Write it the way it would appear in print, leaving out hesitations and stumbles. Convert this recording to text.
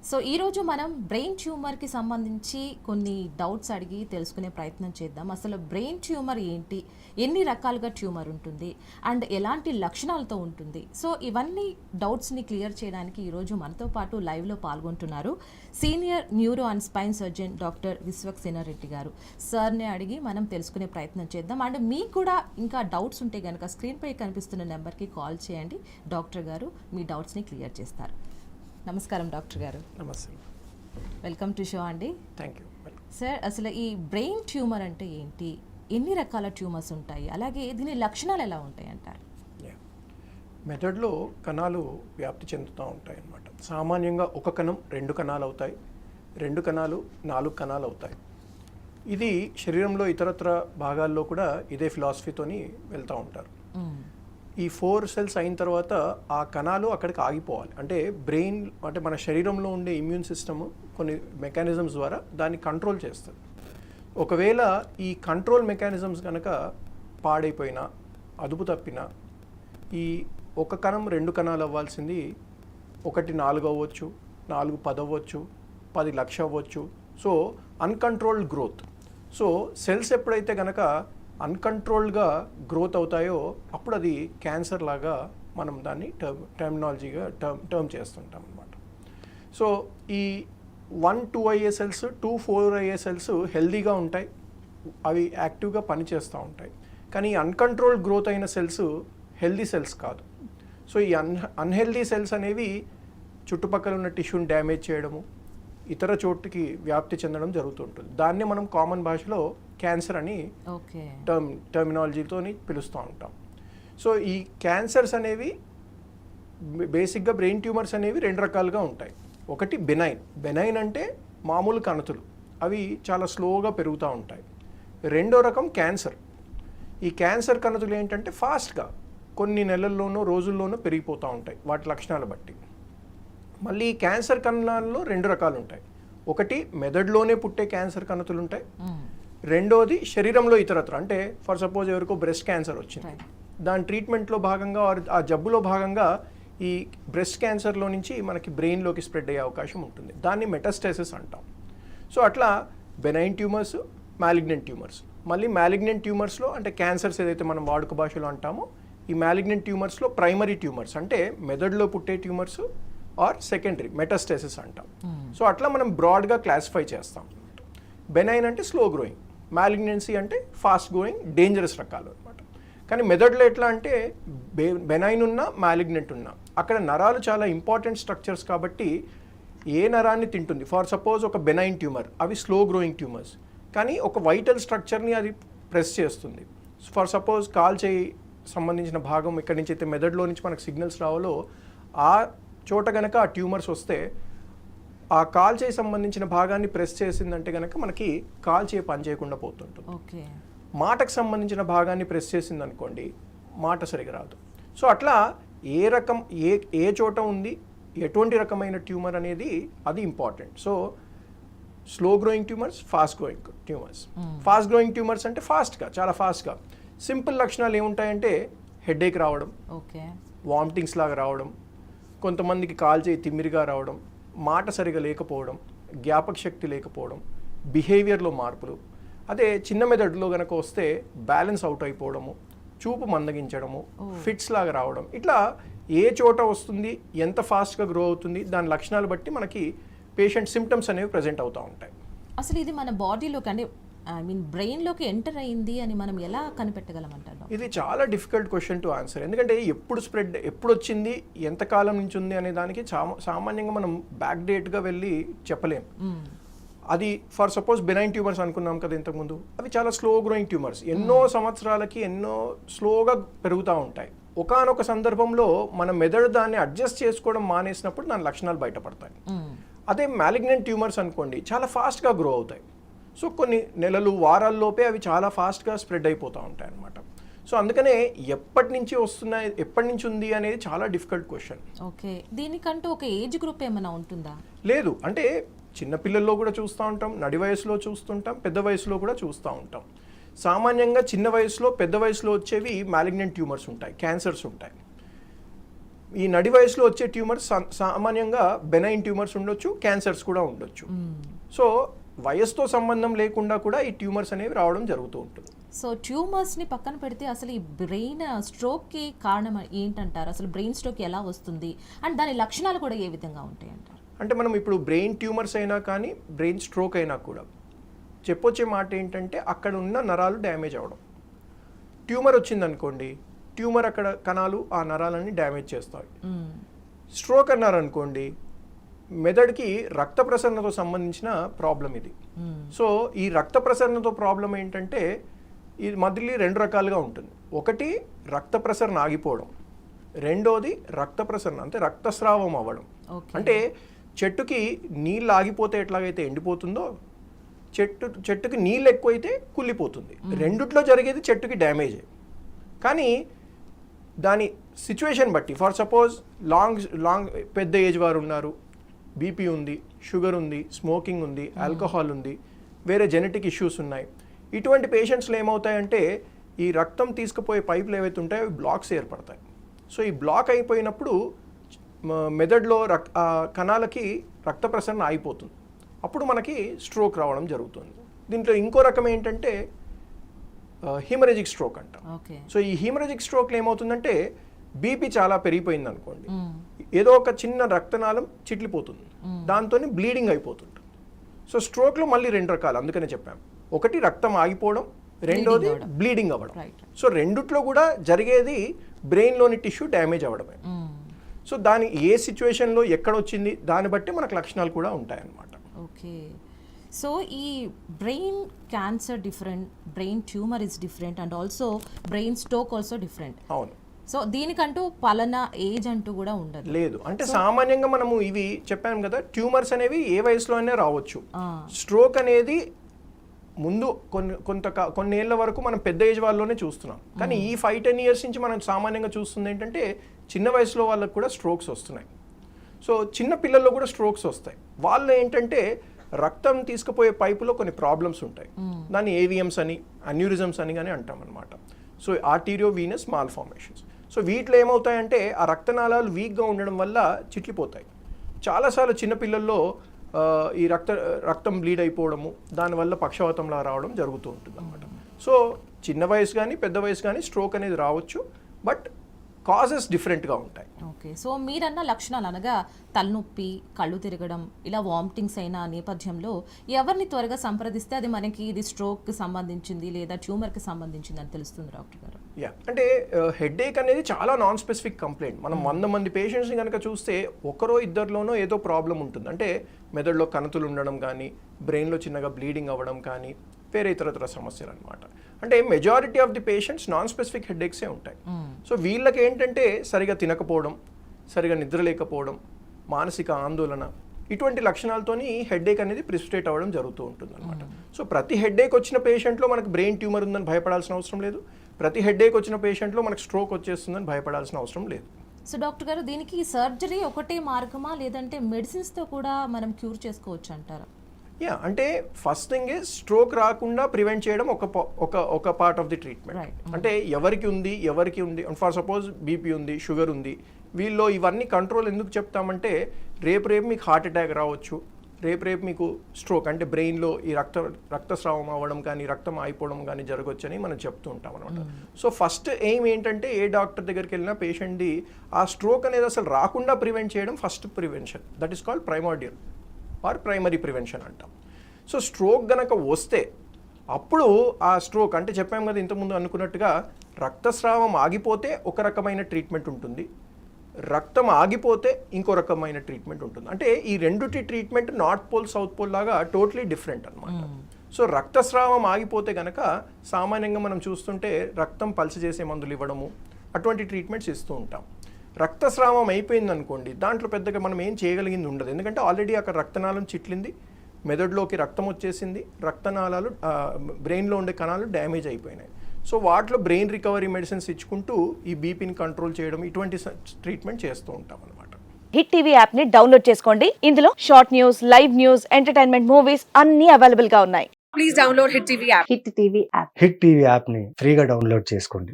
So ఈరోజు మనం brain ట్యూమర్కి సంబంధించి కొన్ని డౌట్స్ అడిగి తెలుసుకునే ప్రయత్నం చేద్దాం. అసలు బ్రెయిన్ ట్యూమర్ ఏంటి, ఎన్ని రకాలుగా ట్యూమర్ ఉంటుంది అండ్ ఎలాంటి లక్షణాలతో ఉంటుంది. సో ఇవన్నీ డౌట్స్ని క్లియర్ చేయడానికి ఈరోజు మనతో పాటు లైవ్లో పాల్గొంటున్నారు senior neuro and spine surgeon doctor Vishwaksena Reddy గారు. సార్ని అడిగి మనం తెలుసుకునే ప్రయత్నం చేద్దాం. అండ్ మీకు కూడా ఇంకా డౌట్స్ ఉంటే కనుక స్క్రీన్పై కనిపిస్తున్న నెంబర్కి కాల్ చేయండి. డాక్టర్ గారు మీ డౌట్స్ని క్లియర్ చేస్తారు. నమస్కారం డాక్టర్ గారు. నమస్తే. వెల్కమ్ టు షో అండి. థ్యాంక్ యూ సార్, అసలు ఈ బ్రెయిన్ ట్యూమర్ అంటే ఏంటి, ఎన్ని రకాల ట్యూమర్స్ ఉంటాయి, అలాగే దీని లక్షణాలు ఎలా ఉంటాయి అంటారు? మెదడులో కణాలు వ్యాప్తి చెందుతూ ఉంటాయి అన్నమాట. సామాన్యంగా ఒక కణం 2 కణాలు అవుతాయి, 2 కణాలు 4 కణాలు అవుతాయి. ఇది శరీరంలో ఇతరత్ర భాగాల్లో కూడా ఇదే ఫిలాసఫీతోని వెళ్తూ ఉంటారు. ఈ 4 సెల్స్ అయిన తర్వాత ఆ కణాలు అక్కడికి ఆగిపోవాలి. అంటే బ్రెయిన్ అంటే మన శరీరంలో ఉండే ఇమ్యూన్ సిస్టమ్ కొన్ని మెకానిజమ్స్ ద్వారా దాన్ని కంట్రోల్ చేస్తుంది. ఒకవేళ ఈ కంట్రోల్ మెకానిజమ్స్ కనుక పాడైపోయినా, అదుపు తప్పినా, ఈ ఒక కణం 2 కణాలు అవ్వాల్సింది 1 4 అవ్వచ్చు, 4 10 అవ్వచ్చు, 10 లక్ష అవ్వచ్చు. So uncontrolled growth. So cells ఎప్పుడైతే కనుక అన్కంట్రోల్డ్గా గ్రోత్ అవుతాయో అప్పుడు అది క్యాన్సర్ లాగా మనం దాన్ని టర్మినాలజీగా టర్మ్ చేస్తుంటాం అన్నమాట. సో ఈ 1 2 అయ్యే సెల్స్, 2 4 అయ్యే సెల్స్ హెల్దీగా ఉంటాయి, అవి యాక్టివ్గా పనిచేస్తూ ఉంటాయి. కానీ అన్కంట్రోల్డ్ గ్రోత్ అయిన సెల్స్ హెల్దీ సెల్స్ కాదు. సో ఈ అన్హెల్దీ సెల్స్ అనేవి చుట్టుపక్కల ఉన్న టిష్యూని డ్యామేజ్ చేయడము, ఇతర చోటుకి వ్యాప్తి చెందడం జరుగుతుంటుంది. దాన్ని మనం కామన్ భాషలో క్యాన్సర్ అని టర్మినాలజీతో పిలుస్తూ ఉంటాం. సో ఈ క్యాన్సర్స్ అనేవి బేసిక్గా బ్రెయిన్ ట్యూమర్స్ అనేవి 2 రకాలుగా ఉంటాయి. ఒకటి బెనైన్. బెనైన్ అంటే మామూలు కణతులు, అవి చాలా స్లోగా పెరుగుతూ ఉంటాయి. రెండో రకం క్యాన్సర్. ఈ క్యాన్సర్ కణతులు ఏంటంటే ఫాస్ట్గా కొన్ని నెలల్లోనో రోజుల్లోనో పెరిగిపోతూ ఉంటాయి వాటి లక్షణాలు బట్టి. మళ్ళీ క్యాన్సర్ కణాల్లో 2 రకాలు ఉంటాయి. ఒకటి మెదడులోనే పుట్టే క్యాన్సర్ కణతులు ఉంటాయి, రెండోది శరీరంలో ఇతరత్ర. అంటే ఫర్ సపోజ్ ఎవరికో బ్రెస్ట్ క్యాన్సర్ వచ్చింది, దాని ట్రీట్మెంట్లో భాగంగా ఆ జబ్బులో భాగంగా ఈ బ్రెస్ట్ క్యాన్సర్లో నుంచి మనకి బ్రెయిన్లోకి స్ప్రెడ్ అయ్యే అవకాశం ఉంటుంది. దాన్ని మెటాస్టాసిస్ అంటాం. సో అట్లా బెనైన్ ట్యూమర్స్, మ్యాలిగ్నెంట్ ట్యూమర్స్. మళ్ళీ మ్యాలిగ్నెంట్ ట్యూమర్స్లో అంటే క్యాన్సర్స్ ఏదైతే మనం వాడుక భాషలో అంటామో, ఈ మ్యాలిగ్నెంట్ ట్యూమర్స్లో ప్రైమరీ ట్యూమర్స్ అంటే మెదడులో పుట్టే ట్యూమర్స్ ఆర్ సెకండరీ మెటాస్టాసిస్ అంటాం. సో అట్లా మనం బ్రాడ్గా క్లాసిఫై చేస్తాం. బెనైన్ అంటే స్లో గ్రోయింగ్, మ్యాలిగ్నెన్సీ అంటే ఫాస్ట్ గ్రోయింగ్ డేంజరస్ రకాలు అనమాట. కానీ మెదడులో ఎట్లా అంటే బెనైన్ ఉన్నా మ్యాలిగ్నెంట్ ఉన్నా అక్కడ నరాలు చాలా ఇంపార్టెంట్ స్ట్రక్చర్స్ కాబట్టి ఏ నరాన్ని తింటుంది. ఫర్ సపోజ్ ఒక బెనైన్ ట్యూమర్, అవి స్లో గ్రోయింగ్ ట్యూమర్స్, కానీ ఒక వైటల్ స్ట్రక్చర్ని అది ప్రెస్ చేస్తుంది. ఫర్ సపోజ్ కాల్ చేయి సంబంధించిన భాగం ఇక్కడి నుంచి అయితే మెదడులో నుంచి మనకు సిగ్నల్స్ రావాలో ఆ చోట కనుక ఆ ట్యూమర్స్ వస్తే ఆ కాల్ చేయి సంబంధించిన భాగాన్ని ప్రెస్ చేసిందంటే కనుక మనకి కాల్ చేయి పని చేయకుండా పోతుంటుంది. మాటకు సంబంధించిన భాగాన్ని ప్రెస్ చేసింది అనుకోండి, మాట సరిగా రాదు. సో అట్లా ఏ రకం ఏ చోట ఉంది, ఎటువంటి రకమైన ట్యూమర్ అనేది అది important. So slow growing tumours, fast growing tumours. Fast growing tumours అంటే ఫాస్ట్గా, చాలా ఫాస్ట్గా. సింపుల్ లక్షణాలు ఏముంటాయంటే హెడేక్ రావడం, వామిటింగ్స్ లాగా రావడం, కొంతమందికి కాల్ చేయి తిమ్మిరిగా రావడం, మాట సరిగా లేకపోవడం, జ్ఞాపక శక్తి లేకపోవడం, బిహేవియర్లో మార్పులు. అదే చిన్న మెదడులో కనుక వస్తే బ్యాలెన్స్ అవుట్ అయిపోవడము, చూపు మందగించడము, ఫిట్స్ లాగా రావడం. ఇట్లా ఏ చోట వస్తుంది, ఎంత ఫాస్ట్గా గ్రో అవుతుంది, దాని లక్షణాలు బట్టి మనకి పేషెంట్ సిమ్టమ్స్ అనేవి ప్రజెంట్ అవుతూ ఉంటాయి. అసలు ఇది మన బాడీలోకి అంటే బ్రెయిన్లోకి ఎంటర్ అయింది అని మనం ఎలా కనిపెట్టగలమంటారు? ఇది చాలా డిఫికల్ట్ క్వశ్చన్ టు ఆన్సర్. ఎందుకంటే ఎప్పుడు వచ్చింది, ఎంతకాలం నుంచి ఉంది అనే దానికి సామాన్యంగా మనం బ్యాక్ డేట్గా వెళ్ళి చెప్పలేం. అది ఫర్ సపోజ్ బెనైన్ ట్యూమర్స్ అనుకున్నాం కదా ఇంతకుముందు, అవి చాలా స్లో గ్రోయింగ్ ట్యూమర్స్, ఎన్నో సంవత్సరాలకి ఎన్నో స్లోగా పెరుగుతూ ఉంటాయి. ఒకానొక సందర్భంలో మన మెదడు దాన్ని అడ్జస్ట్ చేసుకోవడం మానేసినప్పుడు దాని లక్షణాలు బయటపడతాయి. అదే మ్యాలిగ్నెంట్ ట్యూమర్స్ అనుకోండి, చాలా ఫాస్ట్గా గ్రో అవుతాయి. సో కొన్ని నెలలు, వారాల్లోపే అవి చాలా ఫాస్ట్గా స్ప్రెడ్ అయిపోతూ ఉంటాయి అన్నమాట. సో అందుకనే ఎప్పటి నుంచి వస్తున్నాయి, ఎప్పటి నుంచి ఉంది అనేది చాలా డిఫికల్ట్ క్వశ్చన్. ఓకే, దీనికంటూ ఒక ఏజ్ గ్రూప్ ఏమైనా ఉంటుందా? లేదు, అంటే చిన్నపిల్లల్లో కూడా చూస్తూ ఉంటాం, నడి వయసులో చూస్తుంటాం, పెద్ద వయసులో కూడా చూస్తూ ఉంటాం. సామాన్యంగా చిన్న వయసులో, పెద్ద వయసులో వచ్చేవి మ్యాలిగ్నెంట్ ట్యూమర్స్ ఉంటాయి, క్యాన్సర్స్ ఉంటాయి. ఈ నడి వయసులో వచ్చే ట్యూమర్స్ సామాన్యంగా బెనైన్ ట్యూమర్స్ ఉండొచ్చు, క్యాన్సర్స్ కూడా ఉండొచ్చు. సో వయసుతో సంబంధం లేకుండా కూడా ఈ ట్యూమర్స్ అనేవి రావడం జరుగుతూ ఉంటుంది. సో ట్యూమర్స్ని పక్కన పెడితే అసలు ఈ బ్రెయిన్ స్ట్రోక్కి కారణం ఏంటంటారు? అసలు బ్రెయిన్ స్ట్రోక్ ఎలా వస్తుంది అండ్ దాని లక్షణాలు కూడా ఏ విధంగా ఉంటాయి అంటారు? అంటే మనం ఇప్పుడు బ్రెయిన్ ట్యూమర్స్ అయినా కానీ బ్రెయిన్ స్ట్రోక్ అయినా కూడా చెప్పొచ్చే మాట ఏంటంటే అక్కడ ఉన్న నరాలు డ్యామేజ్ అవ్వడం. ట్యూమర్ వచ్చిందనుకోండి, ట్యూమర్ అక్కడ కణాలు ఆ నరాలన్నీ డ్యామేజ్ చేస్తాయి. స్ట్రోక్ అన్నారనుకోండి, మెదడుకి రక్త ప్రసరణతో సంబంధించిన ప్రాబ్లం ఇది. సో ఈ రక్త ప్రసరణతో ప్రాబ్లం ఏంటంటే ఇది మళ్ళీ 2 రకాలుగా ఉంటుంది. ఒకటి రక్త ప్రసరణ ఆగిపోవడం, రెండోది రక్త ప్రసరణ అంటే రక్తస్రావం అవ్వడం. అంటే చెట్టుకి నీళ్ళు ఆగిపోతే ఎట్లాగైతే ఎండిపోతుందో చెట్టుకి నీళ్ళు ఎక్కువైతే కుళ్ళిపోతుంది. రెండిట్లో జరిగేది చెట్టుకి డ్యామేజ్. కానీ దాని సిచ్యువేషన్ బట్టి, ఫర్ సపోజ్ లాంగ్ పెద్ద ఏజ్ వారు ఉన్నారు, బీపీ ఉంది, షుగర్ ఉంది, స్మోకింగ్ ఉంది, ఆల్కహాల్ ఉంది, వేరే జెనెటిక్ ఇష్యూస్ ఉన్నాయి, ఇటువంటి పేషెంట్స్లో ఏమవుతాయంటే ఈ రక్తం తీసుకుపోయే పైపులు ఏవైతే ఉంటాయో అవి బ్లాక్స్ ఏర్పడతాయి. సో ఈ బ్లాక్ అయిపోయినప్పుడు మెదడులో కణాలకి రక్త ప్రసరణ ఆగిపోతుంది. అప్పుడు మనకి స్ట్రోక్ రావడం జరుగుతుంది. దీంట్లో ఇంకో రకం ఏంటంటే హీమరేజిక్ స్ట్రోక్ అంటాం. సో ఈ హీమరేజిక్ స్ట్రోక్లో ఏమవుతుందంటే బీపీ చాలా పెరిగిపోయింది అనుకోండి, ఏదో ఒక చిన్న రక్తనాళం చిట్లిపోతుంది, దాంతో బ్లీడింగ్ అయిపోతుంటుంది. సో స్ట్రోక్లో మళ్ళీ 2 రకాలు, అందుకనే చెప్పాము. ఒకటి రక్తం ఆగిపోవడం, రెండోది బ్లీడింగ్ అవ్వడం. సో రెండిట్లో కూడా జరిగేది బ్రెయిన్లోని టిష్యూ డ్యామేజ్ అవ్వడమే. సో దాని ఏ సిచ్యువేషన్లో ఎక్కడ వచ్చింది దాన్ని బట్టి మనకు లక్షణాలు కూడా ఉంటాయన్నమాట. ఓకే. సో ఈ brain cancer different, brain tumour is different and also brain stroke also different. అవును. సో దీనికంటూ పలానా ఏజ్ అంటూ కూడా ఉండదు. లేదు. అంటే సామాన్యంగా మనము ఇవి చెప్పాను కదా, ట్యూమర్స్ అనేవి ఏ వయసులో అయినా రావచ్చు. స్ట్రోక్ అనేది ముందు కొన్ని ఏళ్ల వరకు మనం పెద్ద ఏజ్ వాళ్ళలోనే చూస్తున్నాం. కానీ ఈ 5-10 ఇయర్స్ నుంచి మనం సామాన్యంగా చూస్తుంది ఏంటంటే చిన్న వయసులో వాళ్ళకు కూడా స్ట్రోక్స్ వస్తున్నాయి. సో చిన్న పిల్లల్లో కూడా స్ట్రోక్స్ వస్తాయి. వాళ్ళు ఏంటంటే రక్తం తీసుకుపోయే పైపులో కొన్ని ప్రాబ్లమ్స్ ఉంటాయి. దాన్ని ఏవిఎమ్స్ అని, అన్యూరిజమ్స్ అని కానీ అంటాం అనమాట. So arterio Venus malformations. So వీటిలో ఏమవుతాయంటే ఆ రక్తనాళాలు వీక్గా ఉండడం వల్ల చిట్లిపోతాయి. చాలాసార్లు చిన్నపిల్లల్లో ఈ రక్తం బ్లీడ్ అయిపోవడము, దానివల్ల పక్షవాతంలా రావడం జరుగుతూ ఉంటుంది అనమాట. సో చిన్న వయసు కానీ పెద్ద వయసు కానీ స్ట్రోక్ అనేది రావచ్చు, బట్ కాజెస్ డిఫరెంట్గా ఉంటాయి. ఓకే. సో మీరన్న లక్షణాలు అనగా తలనొప్పి, కళ్ళు తిరగడం, ఇలా వామిటింగ్స్ అయిన నేపథ్యంలో ఎవరిని త్వరగా సంప్రదిస్తే అది మనకి ఇది స్ట్రోక్కి సంబంధించింది లేదా ట్యూమర్కి సంబంధించింది అని తెలుస్తుంది డాక్టర్ గారు? అంటే హెడేక్ అనేది చాలా నాన్ స్పెసిఫిక్ కంప్లైంట్. మనం 100 మంది పేషెంట్స్ని కనుక చూస్తే ఒకరో ఇద్దరిలోనో ఏదో ప్రాబ్లం ఉంటుంది. అంటే మెదడులో కణతులు ఉండడం కానీ, బ్రెయిన్లో చిన్నగా బ్లీడింగ్ అవ్వడం కానీ, వేరే ఇతరతర సమస్యలు అనమాట. అంటే majority of the patients non specific హెడేక్సే ఉంటాయి. సో వీళ్ళకి ఏంటంటే సరిగా తినకపోవడం, సరిగా నిద్ర లేకపోవడం, మానసిక ఆందోళన, ఇటువంటి లక్షణాలతోని హెడేక్ అనేది ప్రిసిపిటేట్ అవ్వడం జరుగుతూ ఉంటుంది అనమాట. సో ప్రతి హెడేక్ వచ్చిన పేషెంట్లో మనకు బ్రెయిన్ ట్యూమర్ ఉందని భయపడాల్సిన అవసరం లేదు. ప్రతి హెడేక్ వచ్చిన పేషెంట్లో మనకు స్ట్రోక్ వచ్చేస్తుందని భయపడాల్సిన అవసరం లేదు. సో డాక్టర్ గారు, దీనికి సర్జరీ ఒకటే మార్గమా లేదంటే మెడిసిన్స్తో కూడా మనం క్యూర్ చేసుకోవచ్చు అంటారా? అంటే ఫస్ట్ థింగ్ ఈజ్ స్ట్రోక్ రాకుండా ప్రివెంట్ చేయడం ఒక పార్ట్ ఆఫ్ ది ట్రీట్మెంట్. అంటే ఎవరికి ఉంది, ఫర్ సపోజ్ బీపీ ఉంది, షుగర్ ఉంది, వీళ్ళు ఇవన్నీ కంట్రోల్ ఎందుకు చెప్తామంటే రేపు మీకు హార్ట్ అటాక్ రావచ్చు, రేపు మీకు స్ట్రోక్ అంటే బ్రెయిన్లో ఈ రక్తస్రావం అవ్వడం కానీ, రక్తం ఆగిపోవడం కానీ జరగవచ్చని మనం చెప్తూ ఉంటాం అనమాట. సో ఫస్ట్ ఎయిమ్ ఏంటంటే ఏ డాక్టర్ దగ్గరికి వెళ్ళినా పేషెంట్ది ఆ స్ట్రోక్ అనేది అసలు రాకుండా ప్రివెంట్ చేయడం first prevention. That is called primordial or primary prevention అంటాం. సో స్ట్రోక్ గనక వస్తే అప్పుడు ఆ స్ట్రోక్ అంటే చెప్పాం కదా ఇంతకుముందు అనుకున్నట్టుగా, రక్తస్రావం ఆగిపోతే ఒక రకమైన ట్రీట్మెంట్ ఉంటుంది, రక్తం ఆగిపోతే ఇంకో రకమైన ట్రీట్మెంట్ ఉంటుంది. అంటే ఈ రెండుటి treatment north pole south pole లాగా టోటలీ డిఫరెంట్ అనమాట. సో రక్తస్రావం ఆగిపోతే కనుక సామాన్యంగా మనం చూస్తుంటే రక్తం పల్స్ చేసే మందులు ఇవ్వడము, అటువంటి ట్రీట్మెంట్స్ ఇస్తూ ఉంటాం. రక్తస్రావం అయిపోయింది అనుకోండి, దాంట్లో పెద్దగా మనం ఏం చేయగలిగింది ఉండదు. ఎందుకంటే ఆల్రెడీ అక్కడ రక్తనాళం చిట్లింది, మెదడులోకి రక్తం వచ్చేసింది, రక్తనాళాలు బ్రెయిన్లో ఉండే కణాలు డ్యామేజ్ అయిపోయినాయి. సో వాటిలో బ్రెయిన్ రికవరీ మెడిసిన్స్ ఇచ్చుకుంటూ ఈ బీపీని కంట్రోల్ చేయడం, ఇటువంటి ట్రీట్మెంట్ చేస్తూ ఉంటాం అనమాట. హిట్ టీవీ యాప్ ని డౌన్లోడ్ చేసుకోండి. ఇందులో short news, live news, entertainment movies అన్ని అవైలబుల్ గా ఉన్నాయి. Please download Hit TV app. Hit TV app. Hit TV యాప్ని ఫ్రీగా డౌన్లోడ్ చేసుకోండి.